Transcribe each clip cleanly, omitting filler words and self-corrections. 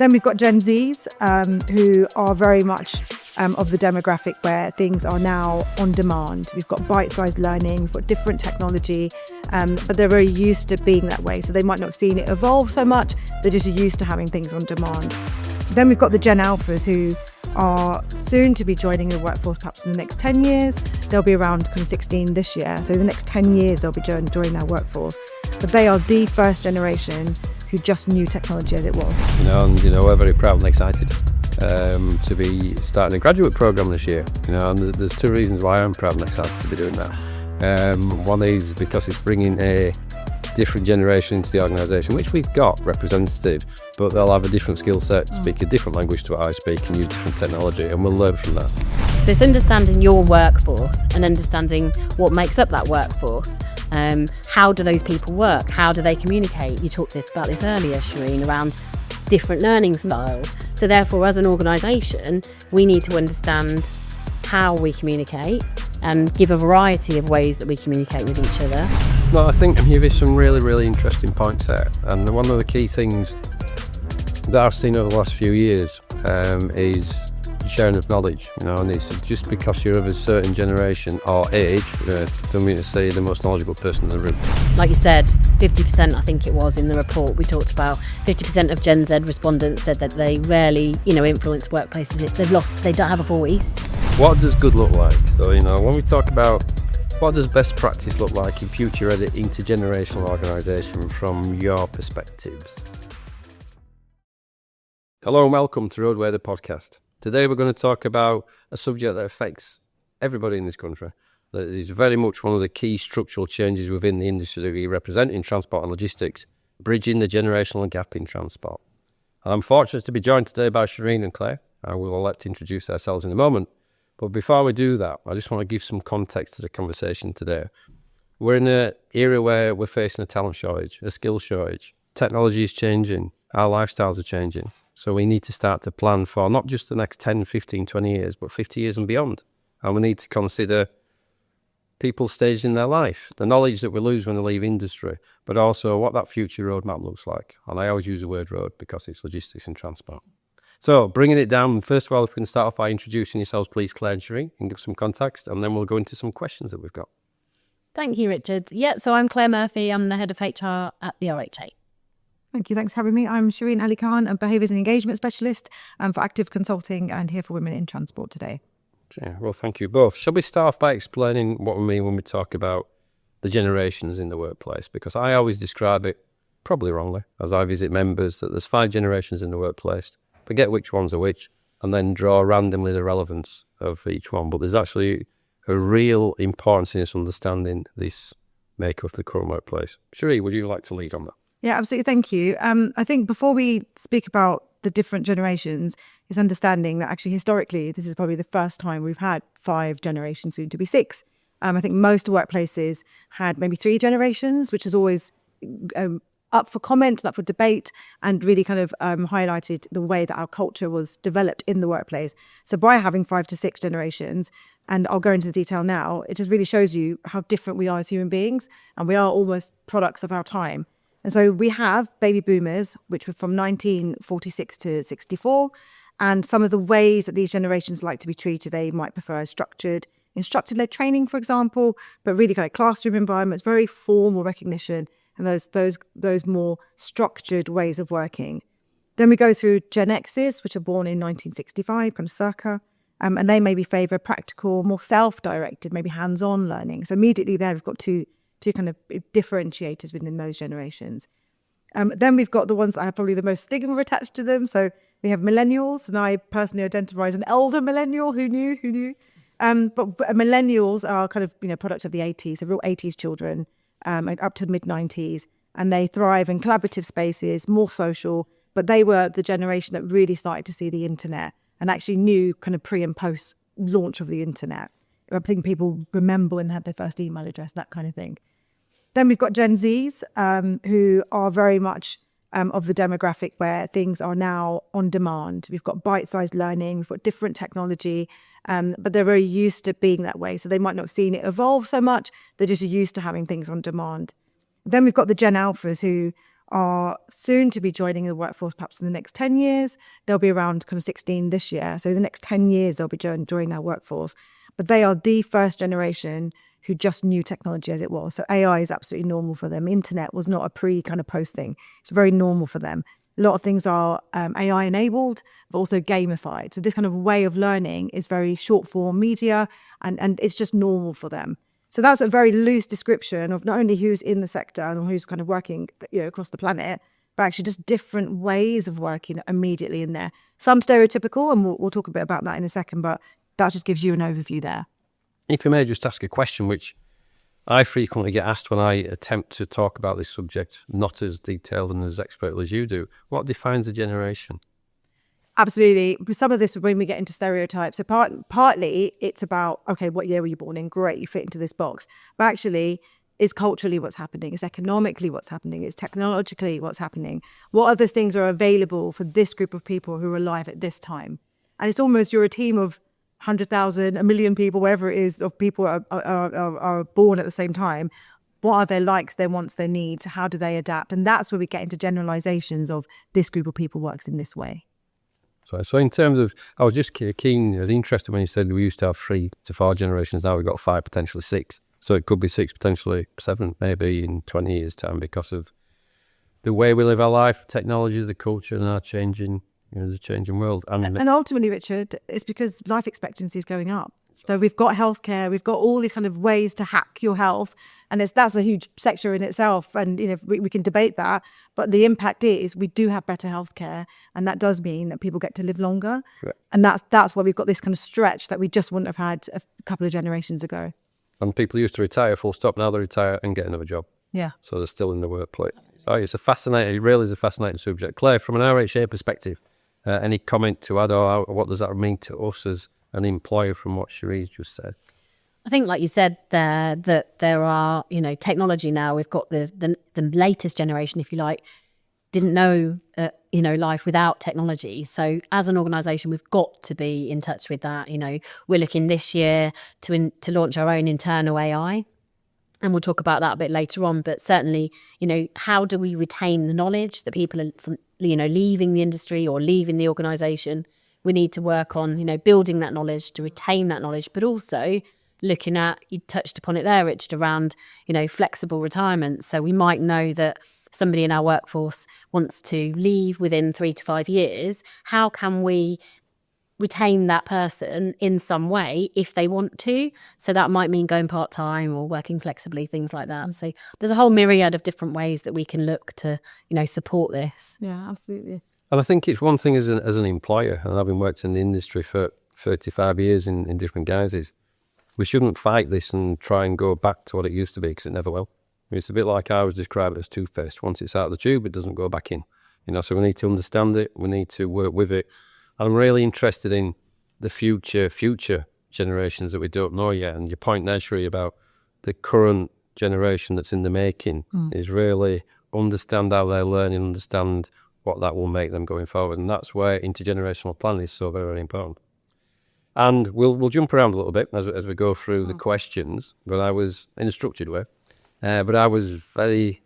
Then we've got Gen Zs, who are very much of the demographic where things are now on demand. We've got bite-sized learning, we've got different technology, but they're very used to being that way. So they might not have seen it evolve so much, they're just used to having things on demand. Then we've got the Gen Alphas, who are soon to be joining the workforce perhaps in the next 10 years. They'll be around kind of 16 this year. So in the next 10 years, they'll be joining our workforce. But they are the first generation who just knew technology as it was. We're very proud and excited to be starting a graduate programme this year. And there's two reasons why I'm proud and excited to be doing that. One is because it's bringing a different generation into the organisation, which we've got representative, but they'll have a different skill set, speak a different language to what I speak, and use different technology, and we'll learn from that. So it's understanding your workforce and understanding what makes up that workforce. How do those people work? How do they communicate? You talked about this earlier, Shireen, around different learning styles. So therefore, as an organisation, we need to understand how we communicate and give a variety of ways that we communicate with each other. Well, I think you've hit some really, really interesting points there. And one of the key things that I've seen over the last few years is sharing of knowledge, and it's just because you're of a certain generation or age, don't mean to say you're the most knowledgeable person in the room. Like you said, 50%, I think it was in the report we talked about, 50% of Gen Z respondents said that they rarely, influence workplaces. They don't have a voice. What does good look like? So, when we talk about what does best practice look like in future-ready intergenerational organisation from your perspectives? Hello and welcome to Roadway, the podcast. Today we're going to talk about a subject that affects everybody in this country. That is very much one of the key structural changes within the industry that we represent in transport and logistics, bridging the generational gap in transport. And I'm fortunate to be joined today by Shireen and Clare, and we will let to introduce ourselves in a moment. But before we do that, I just want to give some context to the conversation today. We're in an era where we're facing a talent shortage, a skill shortage. Technology is changing, our lifestyles are changing. So we need to start to plan for not just the next 10, 15, 20 years, but 50 years and beyond. And we need to consider people's stage in their life, the knowledge that we lose when they leave industry, but also what that future roadmap looks like. And I always use the word road because it's logistics and transport. So bringing it down, first of all, if we can start off by introducing yourselves, please, Clare and Shireen, and give some context, and then we'll go into some questions that we've got. Thank you, Richard. Yeah, so I'm Clare Murphy. I'm the head of HR at the RHA. Thank you. Thanks for having me. I'm Shireen Ali Khan, a Behaviours and Engagement Specialist for Active Consulting and here for Women in Transport today. Yeah, well, thank you both. Shall we start off by explaining what we mean when we talk about the generations in the workplace? Because I always describe it, probably wrongly, as I visit members, that there's 5 generations in the workplace. Forget which ones are which, and then draw randomly the relevance of each one. But there's actually a real importance in us understanding this makeup of the current workplace. Shireen, would you like to lead on that? Yeah, absolutely. Thank you. I think before we speak about the different generations, is understanding that actually historically, this is probably the first time we've had 5 generations, soon to be 6. I think most workplaces had maybe 3 generations, which is always up for comment, up for debate, and really kind of highlighted the way that our culture was developed in the workplace. So by having 5 to 6 generations, and I'll go into the detail now, it just really shows you how different we are as human beings, and we are almost products of our time. And so we have baby boomers, which were from 1946 to 64. And some of the ways that these generations like to be treated, they might prefer structured, instructor-led training, for example, but really kind of classroom environments, very formal recognition, and those more structured ways of working. Then we go through Gen Xs, which are born in 1965, kind of circa, and they maybe favour practical, more self-directed, maybe hands-on learning. So immediately there we've got two kind of differentiators within those generations. Then we've got the ones that have probably the most stigma attached to them. So we have millennials, and I personally identify as an elder millennial. Who knew? But millennials are kind of, product of the 80s, so real 80s children, up to mid-90s, and they thrive in collaborative spaces, more social, but they were the generation that really started to see the internet and actually knew kind of pre and post launch of the internet. I think people remember when they had their first email address, that kind of thing. Then we've got Gen Zs, who are very much of the demographic where things are now on demand. We've got bite-sized learning, we've got different technology, but they're very used to being that way. So they might not have seen it evolve so much, they're just used to having things on demand. Then we've got the Gen Alphas, who are soon to be joining the workforce perhaps in the next 10 years. They'll be around kind of 16 this year. So the next 10 years, they'll be joining our workforce. But they are the first generation who just knew technology as it was. So AI is absolutely normal for them. Internet was not a pre kind of post thing. It's very normal for them. A lot of things are AI enabled, but also gamified. So this kind of way of learning is very short form media, and it's just normal for them. So that's a very loose description of not only who's in the sector and who's kind of working, across the planet, but actually just different ways of working immediately in there. Some stereotypical, and we'll talk a bit about that in a second, but that just gives you an overview there. If you may just ask a question, which I frequently get asked when I attempt to talk about this subject, not as detailed and as expertly as you do, what defines a generation? Absolutely. Some of this, when we get into stereotypes, so partly it's about, okay, what year were you born in? Great, you fit into this box. But actually, it's culturally what's happening. It's economically what's happening. It's technologically what's happening. What other things are available for this group of people who are alive at this time? And it's almost, you're a team of 100,000, a million people, wherever it is, of people are born at the same time. What are their likes, their wants, their needs? How do they adapt? And that's where we get into generalizations of this group of people works in this way. So in terms of, I was just keen, I was interested when you said we used to have 3 to 4 generations, now we've got 5, potentially 6. So it could be 6, potentially 7, maybe in 20 years' time, because of the way we live our life, technology, the culture, and our changing, the changing world. And ultimately, Richard, it's because life expectancy is going up. So we've got healthcare, we've got all these kind of ways to hack your health, and that's a huge sector in itself. And we can debate that, but the impact is we do have better healthcare, and that does mean that people get to live longer. Right. And that's why we've got this kind of stretch that we just wouldn't have had a couple of generations ago. And people used to retire full stop, now they retire and get another job. Yeah. So they're still in the workplace. Oh, it really is a fascinating subject. Claire, from an RHA perspective, any comment to add, or what does that mean to us as an employer from what Shireen's just said? I think, like you said there, that there are, technology now. We've got the latest generation, if you like, didn't know, life without technology. So as an organisation, we've got to be in touch with that. We're looking this year to launch our own internal AI. And we'll talk about that a bit later on. But certainly, how do we retain the knowledge that people are from, leaving the industry or leaving the organisation? We need to work on, building that knowledge, to retain that knowledge, but also looking at, you touched upon it there, Richard, around, flexible retirement. So we might know that somebody in our workforce wants to leave within 3 to 5 years. How can we retain that person in some way if they want to? So that might mean going part-time or working flexibly, things like that. So there's a whole myriad of different ways that we can look to, support this. Yeah, absolutely. And I think it's one thing as an employer, and having worked in the industry for 35 years in different guises, we shouldn't fight this and try and go back to what it used to be, because it never will. It's a bit like I was described as toothpaste. Once it's out of the tube, it doesn't go back in. So we need to understand it, we need to work with it. And I'm really interested in the future generations that we don't know yet. And your point there, Shireen, about the current generation that's in the making is really understand how they're learning, understand what that will make them going forward. And that's where intergenerational planning is so very, very important. And we'll jump around a little bit as we go through the questions, but I was in a structured way. But I was very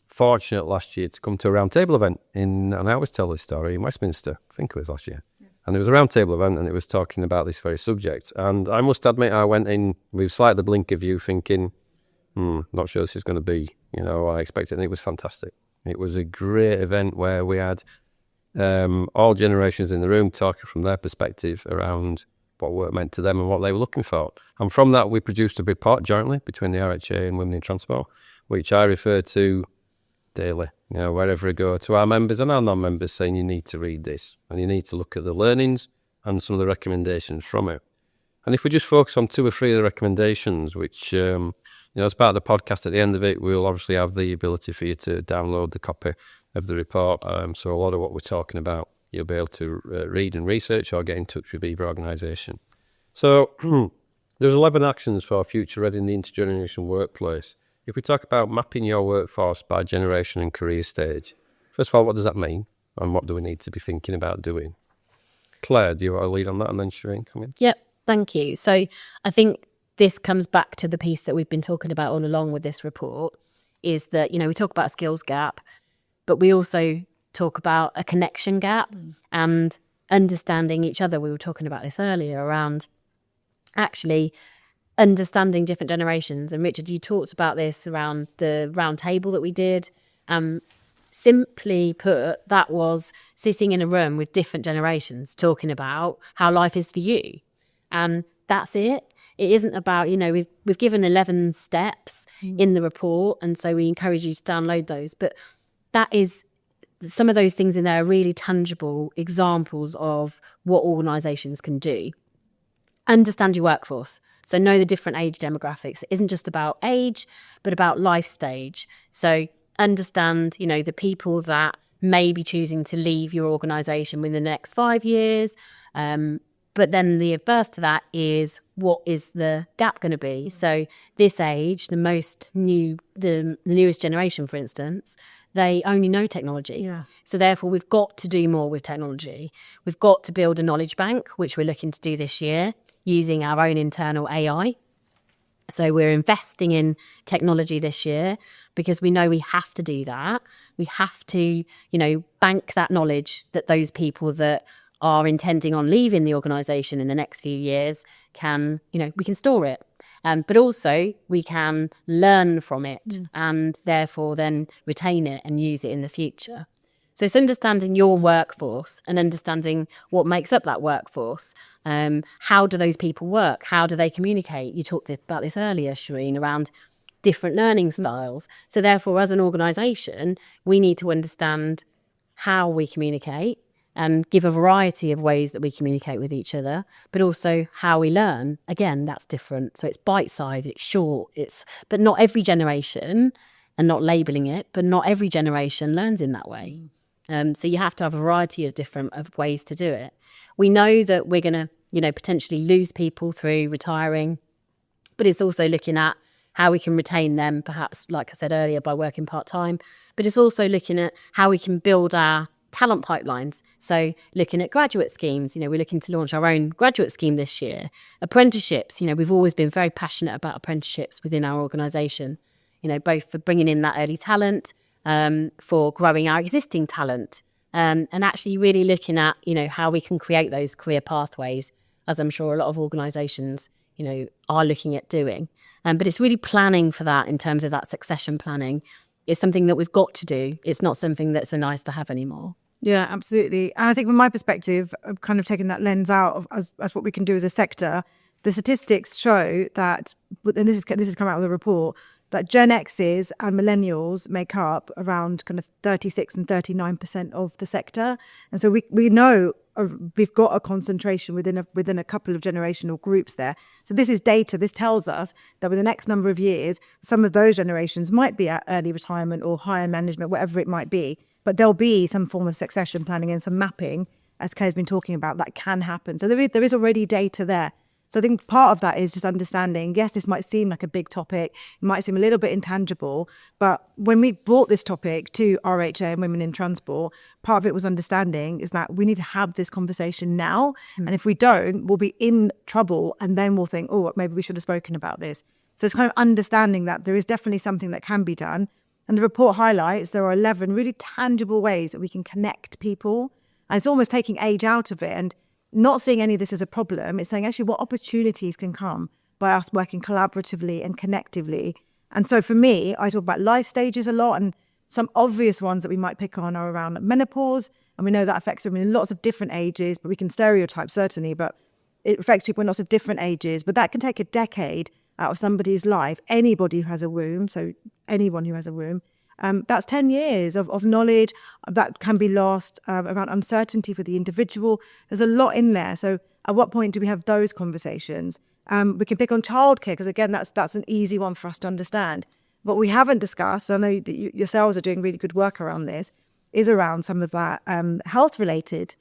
fortunate last year to come to a roundtable event and I always tell this story, in Westminster, I think it was last year. Yeah. And it was a roundtable event and it was talking about this very subject. And I must admit, I went in with slightly blink of view thinking, not sure this is going to be, I expected, and it was fantastic. It was a great event where we had all generations in the room talking from their perspective around what work meant to them and what they were looking for. And from that, we produced a report jointly between the RHA and Women in Transport, which I refer to daily, wherever I go, to our members and our non-members, saying you need to read this and you need to look at the learnings and some of the recommendations from it. And if we just focus on 2 or 3 of the recommendations, which, as part of the podcast at the end of it, we'll obviously have the ability for you to download the copy of the report. So a lot of what we're talking about, you'll be able to read and research or get in touch with either organisation. So there's 11 actions for future ready in the intergenerational workplace. If we talk about mapping your workforce by generation and career stage, first of all, what does that mean? And what do we need to be thinking about doing? Claire, do you want to lead on that and then Shireen come in? Yep, thank you. So I think this comes back to the piece that we've been talking about all along with this report, is that, we talk about a skills gap. but we also talk about a connection gap and understanding each other. We were talking about this earlier around actually understanding different generations. And Richard, you talked about this around the round table that we did. Simply put, that was sitting in a room with different generations talking about how life is for you. And that's it. It isn't about, we've given 11 steps in the report, and so we encourage you to download those. But that is, some of those things in there are really tangible examples of what organisations can do. Understand your workforce. So know the different age demographics. It isn't just about age, but about life stage. So understand, the people that may be choosing to leave your organisation within the next 5 years. But then the adverse to that is, what is the gap going to be? So this age, the newest generation, for instance, they only know technology. Yeah. So therefore, we've got to do more with technology. We've got to build a knowledge bank, which we're looking to do this year, using our own internal AI. So we're investing in technology this year because we know we have to do that. We have to, bank that knowledge that those people that are intending on leaving the organisation in the next few years can, we can store it. But also we can learn from it and therefore then retain it and use it in the future. So it's understanding your workforce and understanding what makes up that workforce. How do those people work? How do they communicate? You talked about this earlier, Shireen, around different learning styles. So therefore, as an organisation, we need to understand how we communicate and give a variety of ways that we communicate with each other, but also how we learn. Again, that's different. So it's bite-sized, it's short, but not every generation, and not labelling it, but not every generation learns in that way. So you have to have a variety of different ways to do it. We know that we're going to, potentially lose people through retiring, but it's also looking at how we can retain them, perhaps, like I said earlier, by working part-time. But it's also looking at how we can build our talent pipelines. So looking at graduate schemes, we're looking to launch our own graduate scheme this year. Apprenticeships, we've always been very passionate about apprenticeships within our organisation, both for bringing in that early talent, for growing our existing talent, and actually really looking at, how we can create those career pathways, as I'm sure a lot of organisations, are looking at doing. But it's really planning for that in terms of that succession planning. It's something that we've got to do. It's not something that's a nice to have anymore. Yeah, absolutely. And I think from my perspective, of kind of taking that lens out of as what we can do as a sector, the statistics show that, and this has come out of the report, that Gen X's and millennials make up around kind of 36 and 39% of the sector. And so we know we've got a concentration within a couple of generational groups there. So this is data. This tells us that with the next number of years, some of those generations might be at early retirement or higher management, whatever it might be. But there'll be some form of succession planning and some mapping, as Kay's been talking about, that can happen. So there is already data there. So I think part of that is just understanding, yes, this might seem like a big topic, it might seem a little bit intangible, but when we brought this topic to RHA and Women in Transport, part of it was understanding is that we need to have this conversation now. And if we don't, we'll be in trouble, and then we'll think, oh, maybe we should have spoken about this. So it's kind of understanding that there is definitely something that can be done. And the report highlights there are 11 really tangible ways that we can connect people. And it's almost taking age out of it and not seeing any of this as a problem. It's saying actually what opportunities can come by us working collaboratively and connectively. And so for me, I talk about life stages a lot, and some obvious ones that we might pick on are around menopause. And we know that affects women in lots of different ages, but we can stereotype certainly, but it affects people in lots of different ages. But that can take a decade out of somebody's life. Anybody who has a womb, so anyone who has a womb, that's 10 years of knowledge that can be lost, around uncertainty for the individual. There's a lot in there. So at what point do we have those conversations? We can pick on childcare, because again, that's an easy one for us to understand. What we haven't discussed, I know that yourselves are doing really good work around this, is around some of that health-related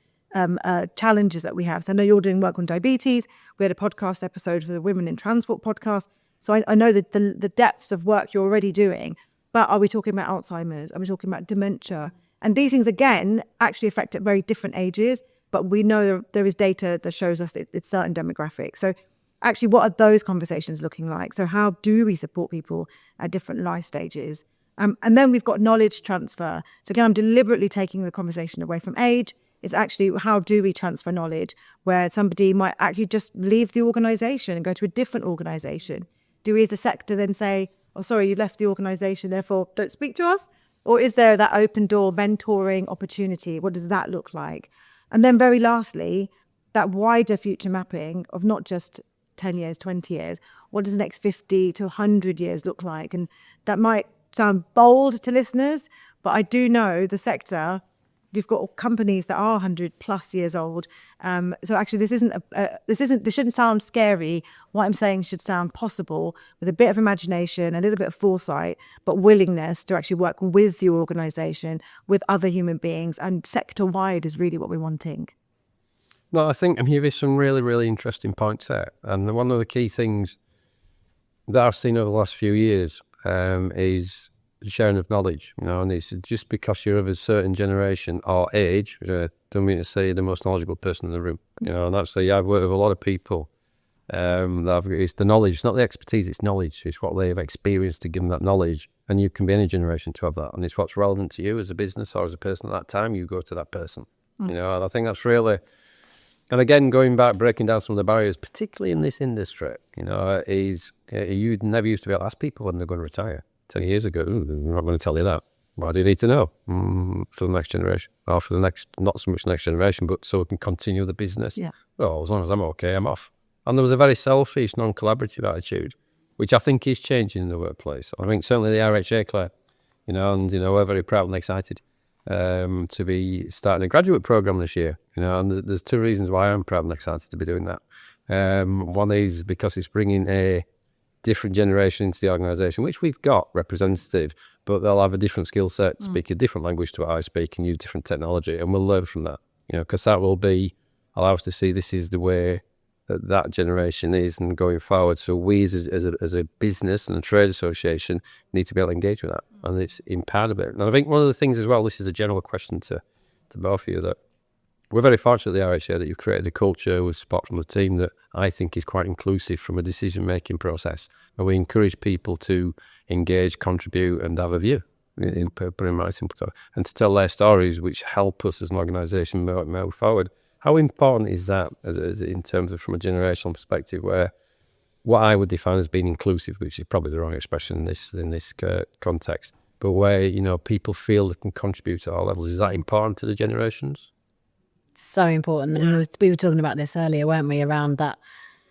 challenges that we have. So I know you're doing work on diabetes. We had a podcast episode for the Women in Transport podcast. So I know that the depths of work you're already doing. But are we talking about Alzheimer's? Are we talking about dementia? And these things, again, actually affect at very different ages. But we know there is data that shows us it's certain demographics. So actually, what are those conversations looking like? So how do we support people at different life stages? And then we've got knowledge transfer. So again, I'm deliberately taking the conversation away from age. It's actually, how do we transfer knowledge, where somebody might actually just leave the organisation and go to a different organisation. Do we as a sector then say, oh, sorry, you left the organisation, therefore don't speak to us? Or is there that open door mentoring opportunity? What does that look like? And then very lastly, that wider future mapping of not just 10 years, 20 years, what does the next 50 to 100 years look like? And that might sound bold to listeners, but I do know the sector, you've got companies that are 100 plus years old. So actually this shouldn't sound scary. What I'm saying should sound possible, with a bit of imagination, a little bit of foresight, but willingness to actually work with your organisation, with other human beings, and sector wide is really what we're wanting. No, I think I'm hearing some really, really interesting points there. And one of the key things that I've seen over the last few years is sharing of knowledge, and it's just because you're of a certain generation or age, don't mean to say you're the most knowledgeable person in the room, and actually I've worked with a lot of people it's the knowledge, it's not the expertise, it's knowledge, it's what they've experienced to give them that knowledge, and you can be any generation to have that, and it's what's relevant to you as a business or as a person at that time, you go to that person, and I think that's really. And again, going back, breaking down some of the barriers, particularly in this industry, is you never used to be able to ask people when they're going to retire. 10 years ago, I'm not going to tell you that. Why do you need to know? For the next generation, or for the next, not so much next generation, but so we can continue the business. Yeah. Well, as long as I'm okay, I'm off. And there was a very selfish, non-collaborative attitude, which I think is changing in the workplace. I think certainly the RHA, Clare, and we're very proud and excited to be starting a graduate program this year. And there's two reasons why I'm proud and excited to be doing that. One is because it's bringing a different generation into the organisation, which we've got representative, but they'll have a different skill set, speak a different language to what I speak, and use different technology, and we'll learn from that. Because that will allow us to see this is the way that generation is, and going forward. So we as a business and a trade association need to be able to engage with that, and it's in part of it. And I think one of the things as well, this is a general question to both of you, that we're very fortunate at the RHA that you've created a culture with support from the team that I think is quite inclusive from a decision-making process, and we encourage people to engage, contribute, and have a view, in my simple talk, and to tell their stories, which help us as an organisation move forward. How important is that as in terms of from a generational perspective, where what I would define as being inclusive, which is probably the wrong expression in this context, but where people feel they can contribute at all levels? Is that important to the generations? So important. And we were talking about this earlier, weren't we, around that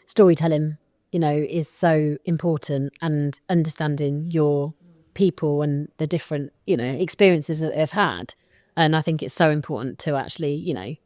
storytelling, is so important, and understanding your people and the different, experiences that they've had. And I think it's so important to actually,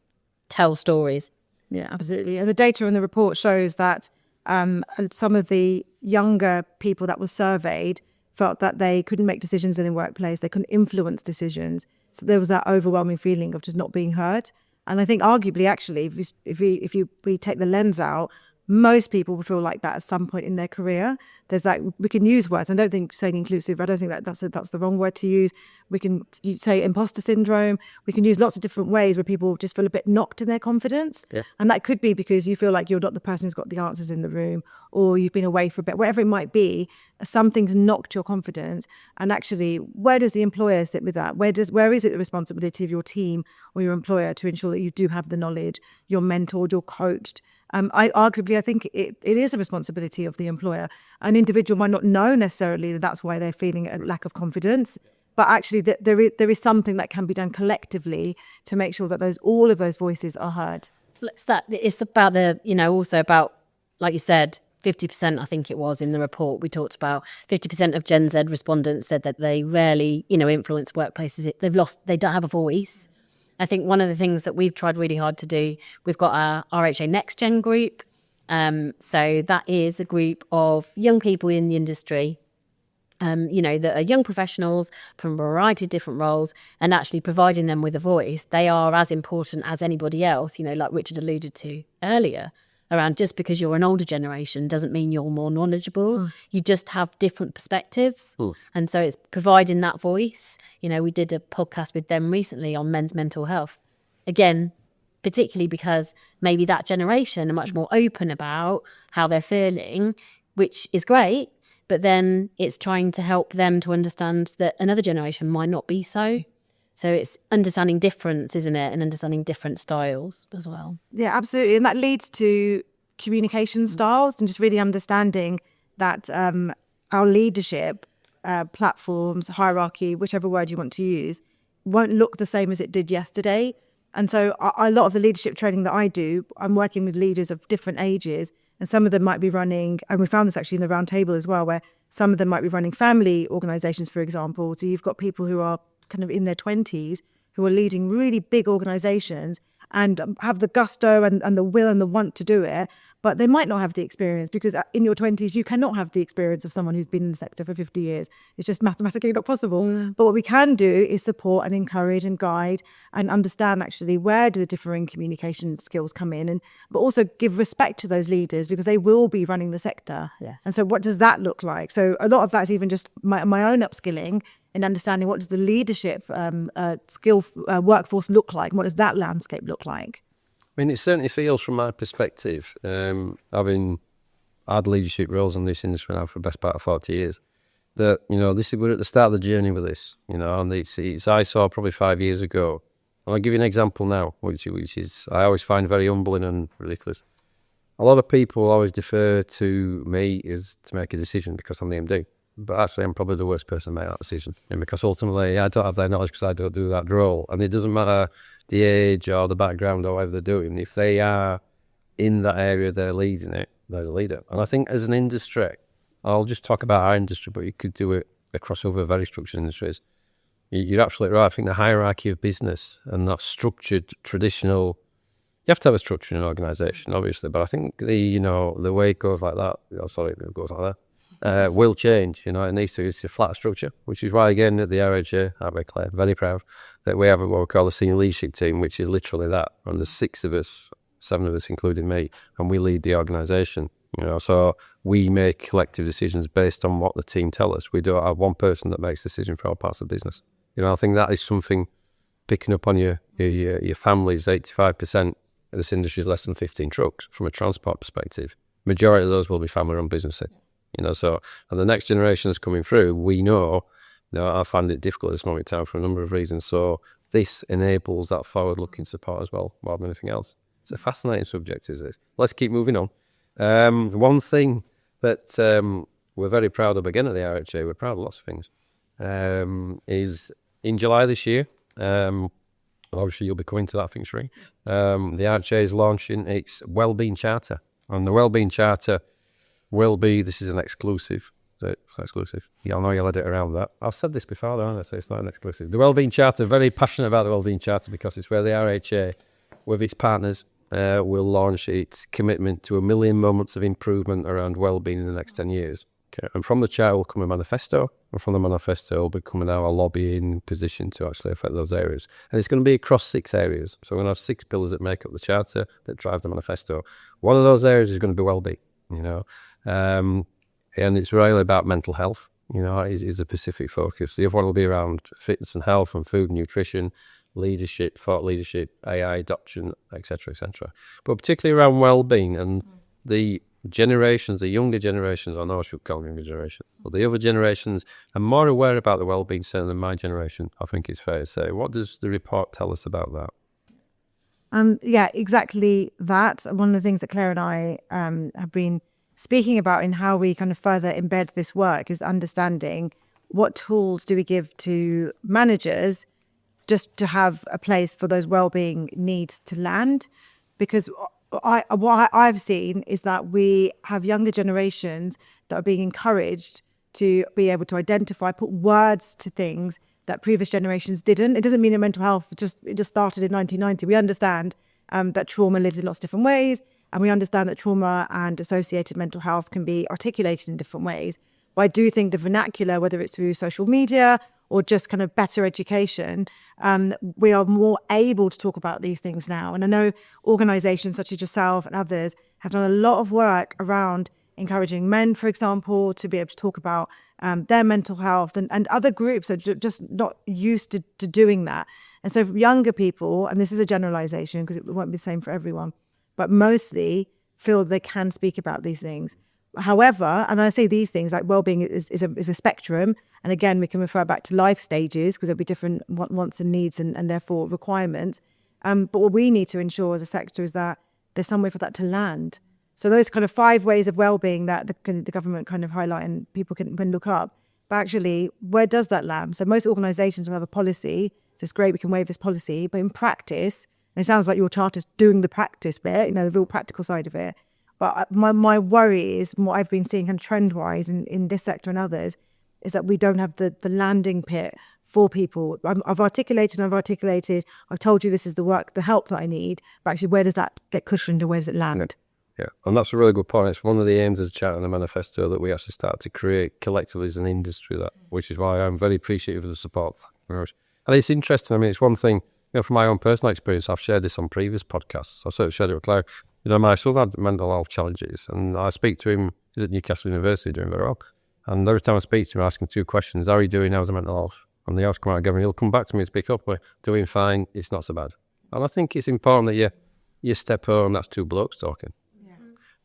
tell stories. Yeah, absolutely. And the data in the report shows that some of the younger people that were surveyed felt that they couldn't make decisions in the workplace, they couldn't influence decisions. So there was that overwhelming feeling of just not being heard. And I think arguably, actually, if we take the lens out, most people will feel like that at some point in their career. There's we can use words. I don't think saying inclusive, I don't think that's the wrong word to use. We can say imposter syndrome. We can use lots of different ways where people just feel a bit knocked in their confidence. Yeah. And that could be because you feel like you're not the person who's got the answers in the room, or you've been away for a bit, whatever it might be, something's knocked your confidence. And actually, where does the employer sit with that? Where is it the responsibility of your team or your employer to ensure that you do have the knowledge, you're mentored, you're coached? I think it is a responsibility of the employer. An individual might not know necessarily that that's why they're feeling a lack of confidence, but actually there is something that can be done collectively to make sure that all of those voices are heard. It's about also about, like you said, 50%, I think it was in the report we talked about, 50% of Gen Z respondents said that they rarely, influence workplaces. They don't have a voice. I think one of the things that we've tried really hard to do, we've got our RHA Next Gen group. So that is a group of young people in the industry, that are young professionals from a variety of different roles, and actually providing them with a voice. They are as important as anybody else, like Richard alluded to earlier, around just because you're an older generation doesn't mean you're more knowledgeable. You just have different perspectives. And so it's providing that voice. We did a podcast with them recently on men's mental health. Again, particularly because maybe that generation are much more open about how they're feeling, which is great. but then it's trying to help them to understand that another generation might not be so. So it's understanding difference, isn't it? And understanding different styles as well. Yeah, absolutely. And that leads to communication styles and just really understanding that our leadership platforms, hierarchy, whichever word you want to use, won't look the same as it did yesterday. And so a lot of the leadership training that I do, I'm working with leaders of different ages, and some of them might be running, and we found this actually in the round table as well, where some of them might be running family organizations, for example. So you've got people who are kind of in their 20s who are leading really big organizations and have the gusto and the will and the want to do it, but they might not have the experience, because in your 20s you cannot have the experience of someone who's been in the sector for 50 years. It's just mathematically not possible. But what we can do is support and encourage and guide and understand actually where do the differing communication skills come in, but also give respect to those leaders, because they will be running the sector. Yes. And so what does that look like? So a lot of that's even just my own upskilling in understanding what does the leadership skill workforce look like, and what does that landscape look like? I mean, it certainly feels from my perspective, having had leadership roles in this industry now for the best part of 40 years, that, we're at the start of the journey with this, and it's I saw probably 5 years ago. And I'll give you an example now, which is I always find very humbling and ridiculous. A lot of people always defer to me to make a decision because I'm the MD. But actually, I'm probably the worst person to make that decision. And because ultimately, I don't have that knowledge because I don't do that role. And it doesn't matter the age or the background or whatever they're doing. If they are in that area, they're leading it, there's a leader. And I think as an industry, I'll just talk about our industry, but you could do it across over very structured industries. You're absolutely right. I think the hierarchy of business and that structured, traditional, you have to have a structure in an organisation, obviously. But I think the way it goes like that, it goes like that. Will change, it needs to. It's a flat structure, which is why, again, at the RHA, at Clare, very proud that we have what we call a senior leadership team, which is literally that. And there's 6 of us, 7 of us, including me, and we lead the organisation. So we make collective decisions based on what the team tell us. We don't have one person that makes decisions for all parts of business. I think that is something picking up on your families. 85% of this industry is less than 15 trucks from a transport perspective. Majority of those will be family-run businesses. And the next generation that's coming through, we know, I find it difficult at this moment in time for a number of reasons. So this enables that forward-looking support as well, more than anything else. It's a fascinating subject, is this? Let's keep moving on. One thing that we're very proud of, again, at the RHA, we're proud of lots of things, is in July this year, obviously you'll be coming to that, I think, Shireen, the RHA is launching its Wellbeing Charter. And the Wellbeing Charter will be, this is an exclusive. It's exclusive. Y'all know you'll edit around that. I've said this before, though, haven't I? So it's not an exclusive. The Wellbeing Charter, very passionate about the Wellbeing Charter because it's where the RHA, with its partners, will launch its commitment to 1 million moments of improvement around wellbeing in the next 10 years. Okay. And from the charter will come a manifesto, and from the manifesto will be coming out a lobbying position to actually affect those areas. And it's going to be across 6 areas. So we're going to have 6 pillars that make up the charter that drive the manifesto. One of those areas is going to be wellbeing, and it's really about mental health, is the specific focus. The other one will be around fitness and health and food and nutrition, leadership, thought leadership, AI adoption, etc., etc. But particularly around well-being and the generations, the younger generations, I know I should call them younger generation, but the other generations are more aware about the well-being certainly than my generation, I think it's fair to say. What does the report tell us about that? Yeah, exactly that. One of the things that Claire and I have been speaking about in how we kind of further embed this work is understanding what tools do we give to managers just to have a place for those wellbeing needs to land. Because what I've seen is that we have younger generations that are being encouraged to be able to identify, put words to things that previous generations didn't. It doesn't mean that mental health it just started in 1990. We understand that trauma lives in lots of different ways, and we understand that trauma and associated mental health can be articulated in different ways. But I do think the vernacular, whether it's through social media or just kind of better education, we are more able to talk about these things now. And I know organisations such as yourself and others have done a lot of work around encouraging men, for example, to be able to talk about their mental health, and other groups are just not used to doing that. And so for younger people, and this is a generalisation because it won't be the same for everyone, but mostly feel they can speak about these things. However, and I say these things like well-being is a spectrum. And again, we can refer back to life stages because there'll be different wants and needs and therefore requirements. But what we need to ensure as a sector is that there's some way for that to land. So those kind of 5 ways of well-being that the government kind of highlight and people can look up. But actually, where does that land? So most organisations will have a policy. So it's great, we can waive this policy. But in practice, and it sounds like your charter's doing the practice bit, the real practical side of it. But my worry is, and what I've been seeing kind of trend-wise in this sector and others, is that we don't have the landing pit for people. I've articulated, I've told you this is the help that I need, but actually where does that get cushioned and where does it land? Yeah, and that's a really good point. It's one of the aims of the Charter and the Manifesto that we actually start to create collectively as an industry, which is why I'm very appreciative of the support. And it's interesting, I mean, it's one thing, from my own personal experience, I've shared this on previous podcasts. I sort of shared it with Clare. My son had mental health challenges, and I speak to him, he's at Newcastle University doing very well. And every time I speak to him, I ask him 2 questions. How are you doing? How's the mental health? And the house come out again, and he'll come back to me and speak up, we're doing fine, it's not so bad. And I think it's important that you step home, that's 2 blokes talking. Yeah.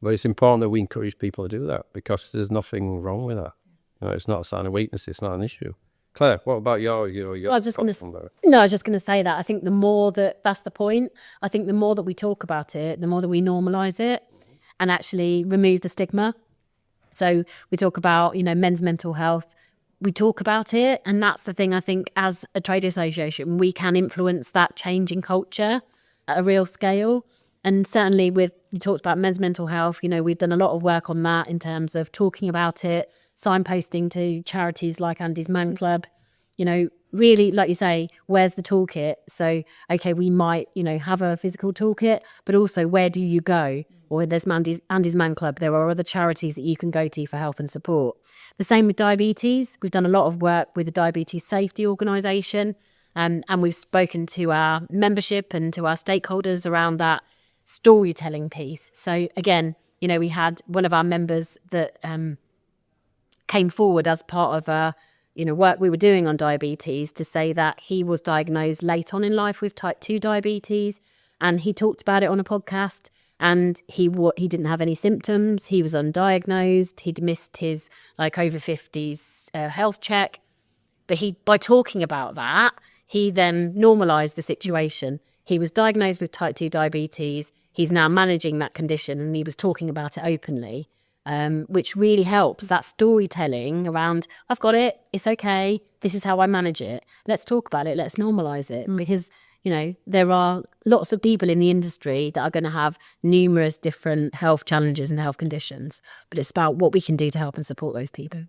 But it's important that we encourage people to do that, because there's nothing wrong with that. It's not a sign of weakness, it's not an issue. Claire, what about your I was just going to say that I think the more that's the point. I think the more that we talk about it, the more that we normalise it and actually remove the stigma. So we talk about, men's mental health. We talk about it, and that's the thing. I think as a trade association, we can influence that change in culture at a real scale. And certainly you talked about men's mental health, we've done a lot of work on that in terms of talking about it, signposting to charities like Andy's Man Club, really, like you say, where's the toolkit? So, okay, we might, have a physical toolkit, but also where do you go? Or there's Andy's Man Club. There are other charities that you can go to for help and support. The same with diabetes. We've done a lot of work with the Diabetes Safety Organisation, and we've spoken to our membership and to our stakeholders around that storytelling piece. So again, we had one of our members that came forward as part of work we were doing on diabetes to say that he was diagnosed late on in life with type 2 diabetes, and he talked about it on a podcast, and he didn't have any symptoms, he was undiagnosed, he'd missed his over 50s health check, but by talking about that, he then normalised the situation. He was diagnosed with type 2 diabetes, he's now managing that condition, and he was talking about it openly. Which really helps that storytelling around, I've got it, it's okay, this is how I manage it. Let's talk about it, let's normalise it. Because, there are lots of people in the industry that are going to have numerous different health challenges and health conditions. But it's about what we can do to help and support those people.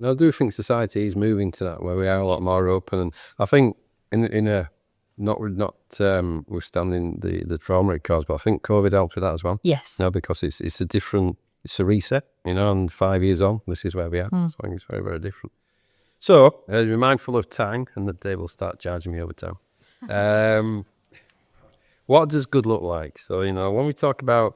I do think society is moving to that, where we are a lot more open. And I think notwithstanding the trauma it caused, but I think COVID helped with that as well. Yes. Because it's a reset, and 5 years on, this is where we are. So I think it's very, very different. So, be mindful of time, and that they will start charging me over time. What does good look like? So, when we talk about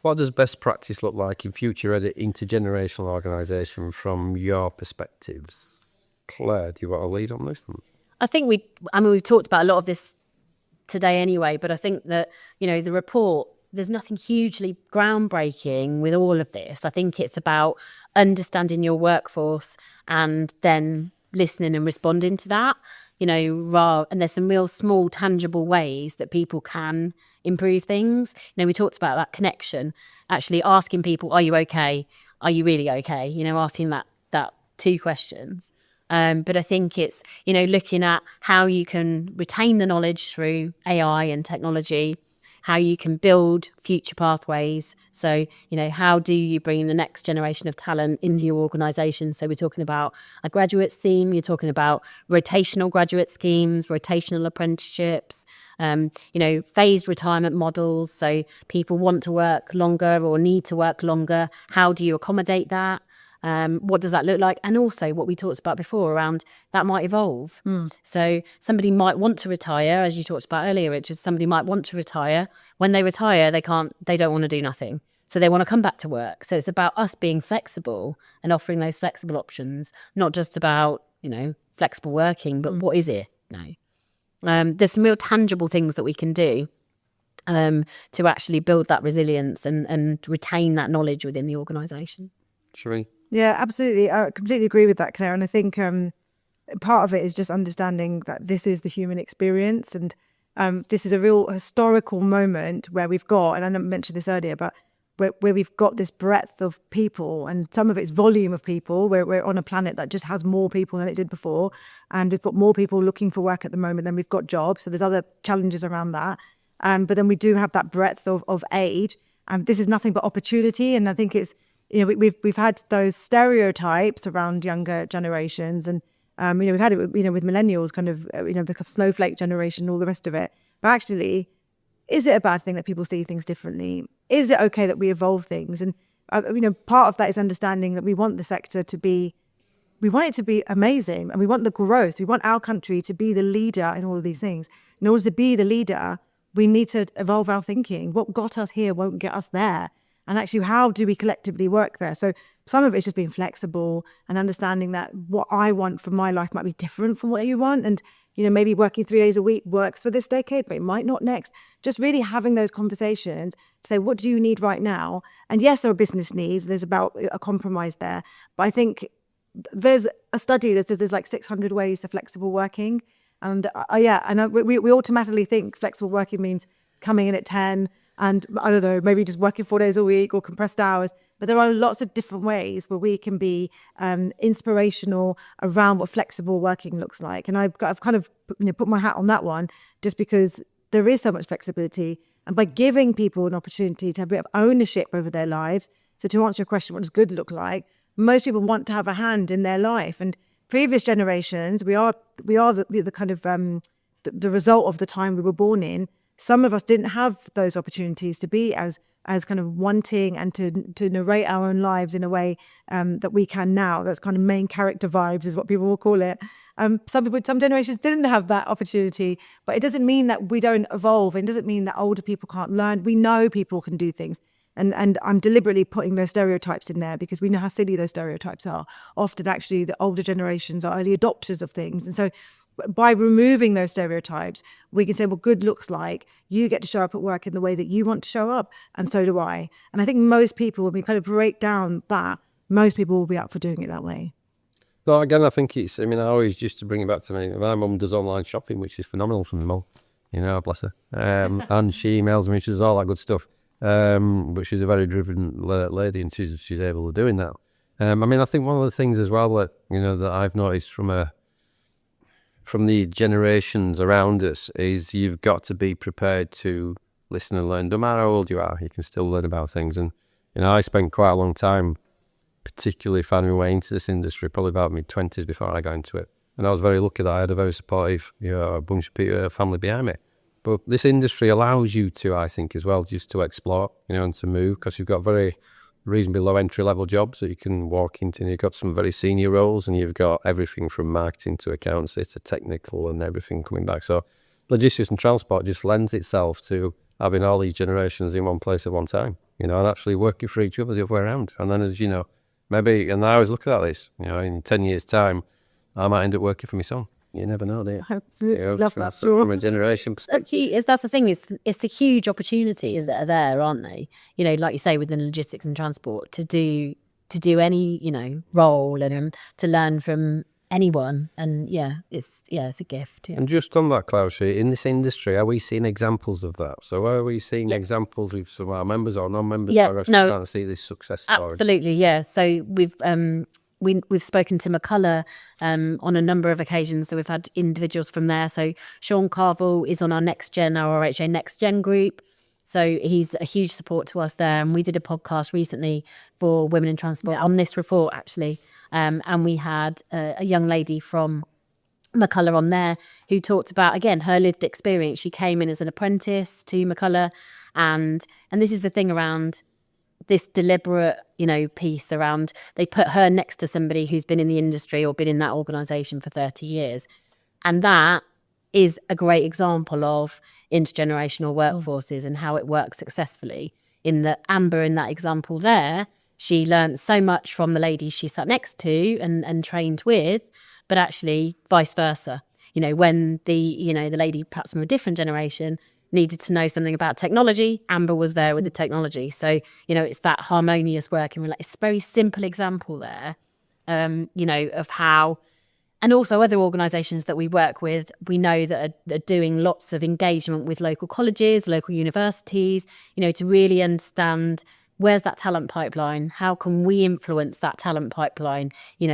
what does best practice look like in future intergenerational organisation from your perspectives? Claire, do you want to lead on this one? I think we've talked about a lot of this today anyway, but I think that, the report, there's nothing hugely groundbreaking with all of this. I think it's about understanding your workforce and then listening and responding to that, and there's some real small tangible ways that people can improve things. We talked about that connection, actually asking people, are you okay? Are you really okay? Asking that 2 questions. But I think it's, looking at how you can retain the knowledge through AI and technology, how you can build future pathways. So, how do you bring the next generation of talent into your organisation? So we're talking about a graduate scheme, you're talking about rotational graduate schemes, rotational apprenticeships, phased retirement models. So people want to work longer or need to work longer. How do you accommodate that? What does that look like? And also what we talked about before around that might evolve. So somebody might want to retire, as you talked about earlier, Richard. Somebody might want to retire. When they retire, they don't want to do nothing. So they want to come back to work. So it's about us being flexible and offering those flexible options, not just about, flexible working, but what is it now? There's some real tangible things that we can do. to actually build that resilience and retain that knowledge within the organisation. Shireen? Yeah, absolutely. I completely agree with that, Claire. And I think part of it is just understanding that this is the human experience, and this is a real historical moment where we've got, and I mentioned this earlier, but where we've got this breadth of people, and some of it's volume of people, where we're on a planet that just has more people than it did before, and we've got more people looking for work at the moment than we've got jobs. So there's other challenges around that. But then we do have that breadth of age, and this is nothing but opportunity. And I think it's, we've had those stereotypes around younger generations, and we've had it with millennials, kind of the snowflake generation, all the rest of it. But actually, is it a bad thing that people see things differently? Is it okay that we evolve things? And part of that is understanding that we want the sector to be, we want it to be amazing, and we want the growth. We want our country to be the leader in all of these things. In order to be the leader, we need to evolve our thinking. What got us here won't get us there. And actually, how do we collectively work there? So some of it's just being flexible and understanding that what I want from my life might be different from what you want. And, maybe working 3 days a week works for this decade, but it might not next. Just really having those conversations to say, what do you need right now? And yes, there are business needs. There's about a compromise there. But I think there's a study that says there's like 600 ways to flexible working. And we automatically think flexible working means coming in at 10 and, I don't know, maybe just working 4 days a week or compressed hours. But there are lots of different ways where we can be inspirational around what flexible working looks like. And I've kind of put my hat on that one, just because there is so much flexibility. And by giving people an opportunity to have a bit of ownership over their lives. So to answer your question, what does good look like? Most people want to have a hand in their life. And previous generations, we are the kind of the result of the time we were born in. Some of us didn't have those opportunities to be as kind of wanting and to narrate our own lives in a way that we can now. That's kind of main character vibes is what people will call it. Some generations didn't have that opportunity, but it doesn't mean that we don't evolve. It doesn't mean that older people can't learn. We know people can do things. And I'm deliberately putting those stereotypes in there because we know how silly those stereotypes are. Often, actually, the older generations are early adopters of things. And so by removing those stereotypes, we can say, well, good looks like you get to show up at work in the way that you want to show up, and so do I. And I think most people, when we kind of break down that, most people will be up for doing it that way. Well, again, I think it's, I always, just to bring it back to me, my mum does online shopping, which is phenomenal from my mum, bless her. And she emails me, she does all that good stuff. But she's a very driven lady, and she's able to doing that. I think one of the things as well that, that I've noticed from the generations around us is you've got to be prepared to listen and learn. No matter how old you are, you can still learn about things. And, I spent quite a long time particularly finding my way into this industry, probably about mid-20s before I got into it. And I was very lucky that I had a very supportive, a bunch of people, family behind me. But this industry allows you to, I think, as well, just to explore, and to move, because you've got very reasonably low entry-level jobs that you can walk into. And you've got some very senior roles, and you've got everything from marketing to accountancy to technical and everything coming back. So logistics and transport just lends itself to having all these generations in one place at one time, and actually working for each other the other way around. And then, as you know, maybe, and I always look at this, in 10 years' time, I might end up working for my son. You never know, do you? Absolutely. Love that. From a generation perspective. That's the thing, it's the huge opportunities that are there, aren't they? Like you say, within logistics and transport, to do any, role and to learn from anyone. And it's a gift. Yeah. And just on that, Clare, in this industry, are we seeing examples of that? So are we seeing examples with some of our members or non-members who are trying to see this success story? Absolutely, yeah. So we've spoken to McCullough on a number of occasions, so we've had individuals from there. So Sean Carville is on our RHA Next Gen group. So he's a huge support to us there. And we did a podcast recently for Women in Transport on this report, actually. And we had a young lady from McCullough on there who talked about, again, her lived experience. She came in as an apprentice to McCullough. And this is the thing around this deliberate, piece around, they put her next to somebody who's been in the industry or been in that organisation for 30 years. And that is a great example of intergenerational workforces and how it works successfully. In that Amber, in that example there, she learned so much from the lady she sat next to and trained with, but actually vice versa. When the lady perhaps from a different generation needed to know something about technology, Amber was there with the technology. So, it's that harmonious working. It's a very simple example there, of how, and also other organisations that we work with, we know that are doing lots of engagement with local colleges, local universities, to really understand where's that talent pipeline? How can we influence that talent pipeline?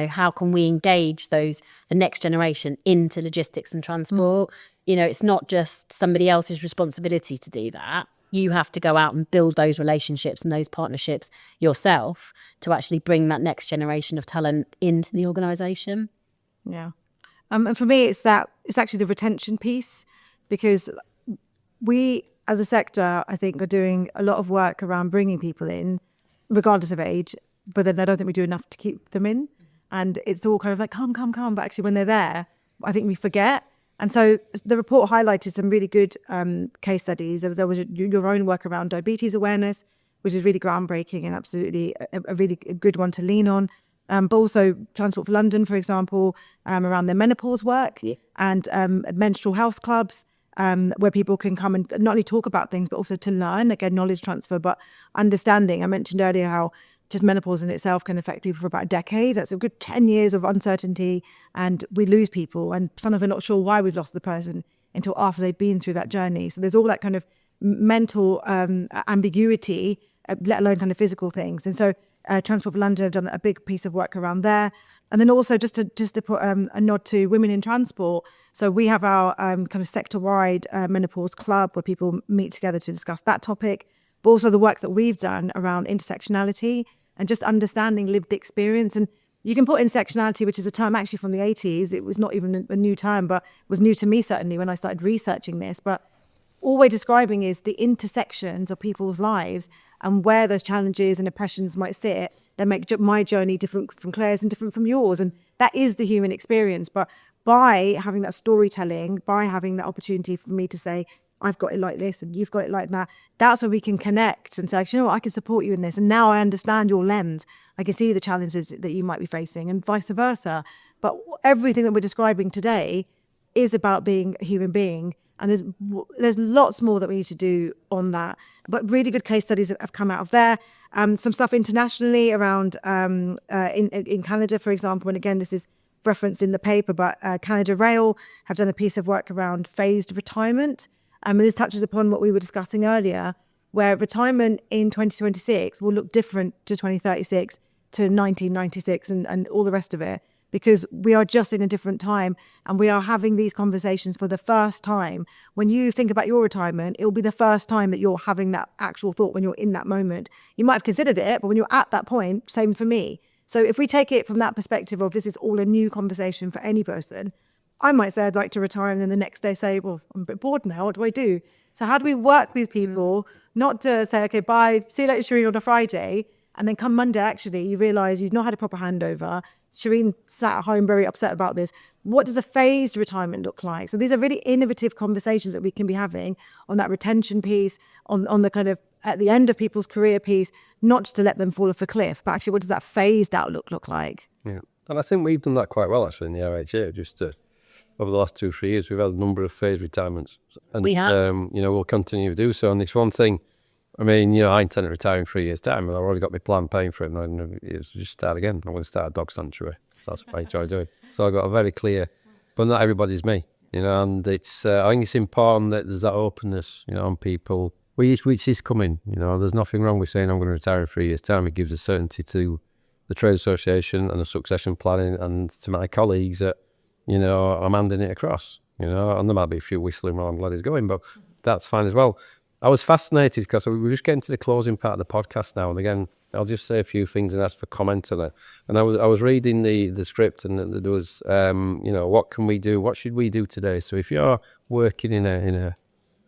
How can we engage the next generation into logistics and transport? It's not just somebody else's responsibility to do that. You have to go out and build those relationships and those partnerships yourself to actually bring that next generation of talent into the organisation. Yeah. And for me, it's actually the retention piece, because we, as a sector, I think, are doing a lot of work around bringing people in, regardless of age, but then I don't think we do enough to keep them in. And it's all kind of like, come. But actually, when they're there, I think we forget. And so the report highlighted some really good case studies. There was your own work around diabetes awareness, which is really groundbreaking and absolutely a really good one to lean on. But also Transport for London, for example, around their menopause work, and menstrual health clubs, where people can come and not only talk about things, but also to learn, again, knowledge transfer, but understanding. I mentioned earlier how just menopause in itself can affect people for about a decade. That's a good 10 years of uncertainty, and we lose people, and some of them are not sure why we've lost the person until after they've been through that journey. So there's all that kind of mental ambiguity, let alone kind of physical things. And so Transport for London have done a big piece of work around there. And then also just to put a nod to women in transport. So we have our kind of sector-wide menopause club where people meet together to discuss that topic, but also the work that we've done around intersectionality and just understanding lived experience. And you can put intersectionality, which is a term actually from the 80s. It was not even a new term, but it was new to me certainly when I started researching this. But all we're describing is the intersections of people's lives and where those challenges and oppressions might sit that make my journey different from Claire's and different from yours. And that is the human experience. But by having that storytelling, by having that opportunity for me to say, I've got it like this and you've got it like that, that's where we can connect and say, you know what, I can support you in this. And now I understand your lens. I can see the challenges that you might be facing and vice versa. But everything that we're describing today is about being a human being. And there's lots more that we need to do on that. But really good case studies have come out of there. Some stuff internationally around in Canada, for example. And again, this is referenced in the paper, but Canada Rail have done a piece of work around phased retirement. And this touches upon what we were discussing earlier, where retirement in 2026 will look different to 2036, to 1996 and all the rest of it. Because we are just in a different time and we are having these conversations for the first time. When you think about your retirement, it will be the first time that you're having that actual thought when you're in that moment. You might have considered it, but when you're at that point, same for me. So if we take it from that perspective of this is all a new conversation for any person, I might say I'd like to retire and then the next day say, well, I'm a bit bored now, what do I do? So how do we work with people not to say, okay, bye, see you later, Shireen, on a Friday, and then come Monday, actually, you realise you've not had a proper handover. Shireen sat at home very upset about this. What does a phased retirement look like? So these are really innovative conversations that we can be having on that retention piece, on the kind of at the end of people's career piece, not just to let them fall off a cliff, but actually what does that phased outlook look like? Yeah, and I think we've done that quite well actually in the RHA. Just over the last 2-3 years, we've had a number of phased retirements. And, we have. We'll continue to do so. And it's one thing, I mean, I intend to retire in 3 years' time, and I've already got my plan paying for it, and it's just start again. I'm going to start a dog sanctuary. So that's what I enjoy doing. So I've got a very clear, but not everybody's me, and it's, I think it's important that there's that openness, on people, which is coming, there's nothing wrong with saying I'm going to retire in 3 years' time. It gives a certainty to the trade association and the succession planning and to my colleagues that, I'm handing it across, and there might be a few whistling while I'm glad he's going, but that's fine as well. I was fascinated because we were just getting to the closing part of the podcast now, and again, I'll just say a few things and ask for comment on it. And I was reading the script, and there was, what can we do? What should we do today? So if you're working in an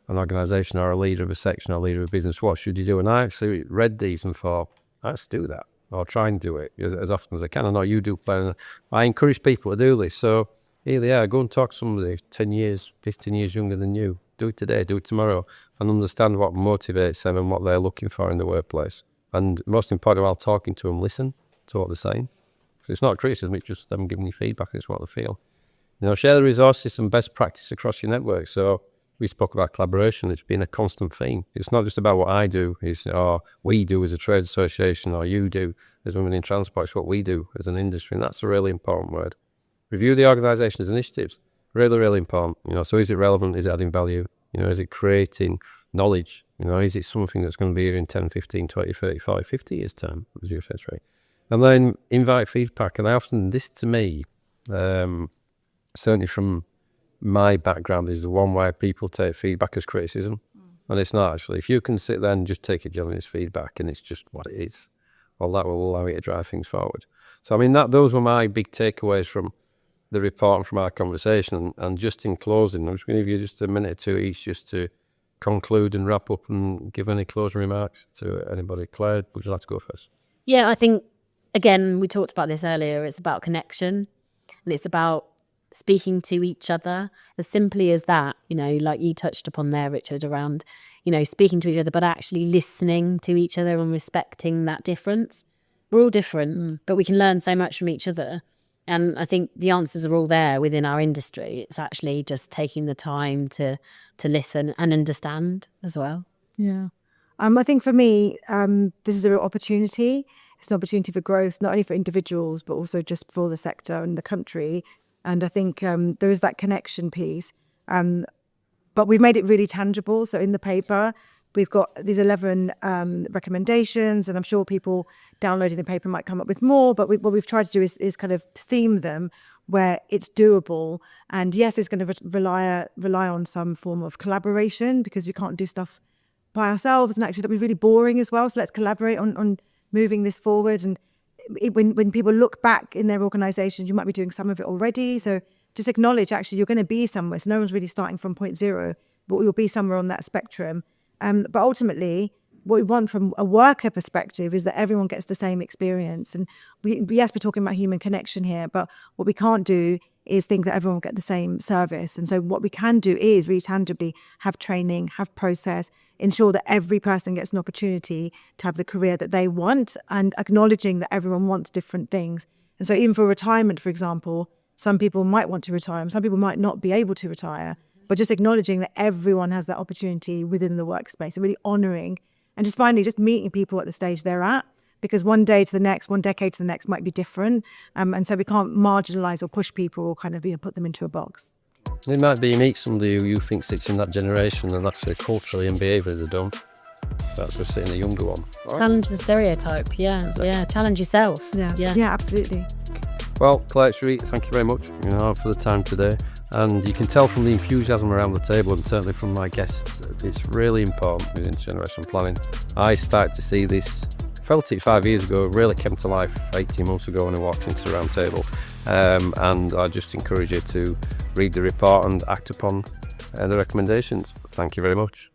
organisation or a leader of a section or a leader of a business, what should you do? And I actually read these and thought, let's do that, or try and do it as often as I can. I know you do plan. I encourage people to do this. So here they are. Go and talk to somebody 10 years, 15 years younger than you. Do it today, do it tomorrow, and understand what motivates them and what they're looking for in the workplace. And most important, while talking to them, listen to what they're saying. So it's not criticism, it's just them giving you feedback, it's what they feel. Share the resources and best practice across your network. So we spoke about collaboration. It's been a constant theme. It's not just about what I do, or we do as a trade association, or you do as Women in Transport. It's what we do as an industry, and that's a really important word. Review the organisation's initiatives. Really, really important. So is it relevant? Is it adding value? Is it creating knowledge? Is it something that's going to be here in 10, 15, 20, 30, 40, 50 years' time, as you said, right? And then invite feedback. And this to me, certainly from my background, is the one where people take feedback as criticism. And it's not actually. If you can sit there and just take it generally as feedback and it's just what it is, well, that will allow you to drive things forward. So, those were my big takeaways from the report and from our conversation. And just in closing, I'm just going to give you just a minute or two each just to conclude and wrap up and give any closing remarks to anybody. Claire, would you like to go first? Yeah, I think, again, we talked about this earlier. It's about connection, and it's about speaking to each other, as simply as that, like you touched upon there, Richard, around, speaking to each other, but actually listening to each other and respecting that difference. We're all different, but we can learn so much from each other. And I think the answers are all there within our industry. It's actually just taking the time to listen and understand as well. Yeah. I think for me, this is a real opportunity. It's an opportunity for growth, not only for individuals, but also just for the sector and the country. And I think there is that connection piece. But we've made it really tangible. So in the paper, we've got these 11 recommendations, and I'm sure people downloading the paper might come up with more. But what we've tried to do is kind of theme them where it's doable. And yes, it's going to rely on some form of collaboration, because we can't do stuff by ourselves. And actually, that'd be really boring as well. So let's collaborate on moving this forward. And when people look back in their organisations, you might be doing some of it already. So just acknowledge, actually, you're going to be somewhere. So no one's really starting from point zero, but you'll be somewhere on that spectrum. But ultimately, what we want from a worker perspective is that everyone gets the same experience. And yes, we're talking about human connection here, but what we can't do is think that everyone will get the same service. And so what we can do is really tangibly have training, have process, ensure that every person gets an opportunity to have the career that they want, and acknowledging that everyone wants different things. And so even for retirement, for example, some people might want to retire and some people might not be able to retire, but just acknowledging that everyone has that opportunity within the workspace, and really honouring, and just finally just meeting people at the stage they're at, because one day to the next, one decade to the next might be different. And so we can't marginalise or push people or kind of put them into a box. It might be you meet somebody who you think sits in that generation and actually culturally and behaviourally they don't. That's just sitting a younger one. Challenge the stereotype, yeah. Yeah, challenge yourself. Yeah, absolutely. Well, Clare, Shireen, thank you very much for the time today. And you can tell from the enthusiasm around the table, and certainly from my guests, it's really important with intergenerational planning. I started to see this, felt it 5 years ago, really came to life 18 months ago when I walked into the round table. And I just encourage you to read the report and act upon the recommendations. Thank you very much.